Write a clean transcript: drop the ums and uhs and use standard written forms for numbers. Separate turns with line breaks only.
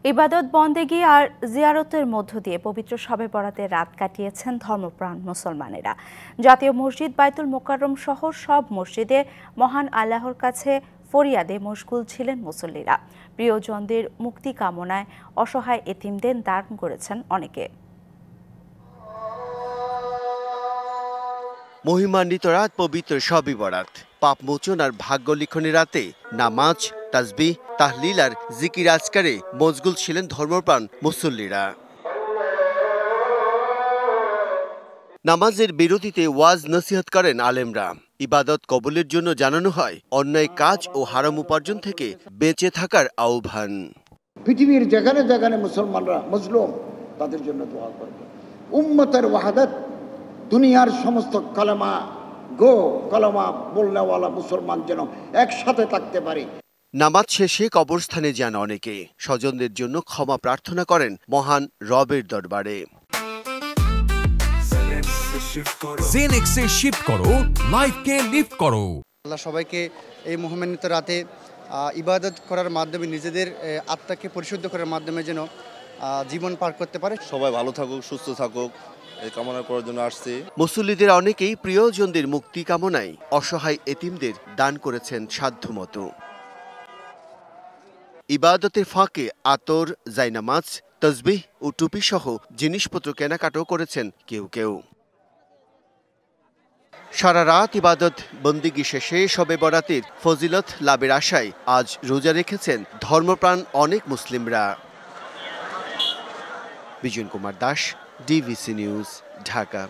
ইবাদত বন্দেগী আর জিয়ারতের মধ্য দিয়ে পবিত্র শবে বরাতের রাত কাটিয়েছেন ধর্মপ্রাণ মুসলমানেরা। জাতীয় মসজিদ বাইতুল মোকাররম সহ সব মসজিদে মহান আল্লাহর কাছে ফরিয়াদে মশগুল ছিলেন মুসল্লিরা। প্রিয়জনদের মুক্তি কামনায় অসহায় এতিমদের দান করেছেন অনেকে।
মহিমান্বিত রাত পবিত্র শবে বরাত, পাপ মোচন আর ভাগ্য লিখনের রাতে নামাজ, তাসবিহ, তাহলিল আর জিকির আজকারে মশগুল ছিলেন ধর্মপ্রাণ মুসল্লিরা। নামাজের বিরতিতে ওয়াজ নসিহত করেন আলেমরা। ইবাদত কবুলের জন্য জানানো হয় অন্যায় কাজ ও হারাম উপার্জন থেকে বেঁচে থাকার আহ্বান।
পৃথিবীর যেখানে যেখানে মুসলমানরা মজলুম তাদের জন্য দোয়া করবে। উম্মতের ওয়াহাদাত, দুনিয়ার সমস্ত কালেমা বলনেওয়ালা মুসলমান যেন একসাথে থাকতে পারে।
নামাজ শেষে কবরস্থানে যান অনেকে, স্বজনদের জন্য ক্ষমা প্রার্থনা করেন মহান রবের দরবারে।
জেনেক্সে শিফট করো, লাইফকে লিফট করো।
আল্লাহ সবাইকে এই মহিমান্বিত রাতে ইবাদত করার মাধ্যমে নিজেদের আত্মাকে পরিশুদ্ধ করার মাধ্যমে যেন জীবন পার করতে পারে।
সবাই ভালো থাকুক, সুস্থ থাকুক, এই কামনা করার জন্য আসছি।
মুসল্লিদের অনেকেই প্রিয়জনদের মুক্তি কামনায় অসহায় এতিমদের দান করেছেন সাধ্যমতো। ইবাদতের ফাঁকে আতর, জায়নামাজ, তাসবিহ ও টুপি সহ জিনিসপত্র কেনাকাটাও করেছেন কেউ কেউ। সারা রাত ইবাদত বন্দিগি শেষে শবে বরাতের ফজিলত লাভের আশায় আজ রোজা রেখেছেন ধর্মপ্রাণ অনেক মুসলিমরা। Bijan Kumar Das, DVC news, Dhaka.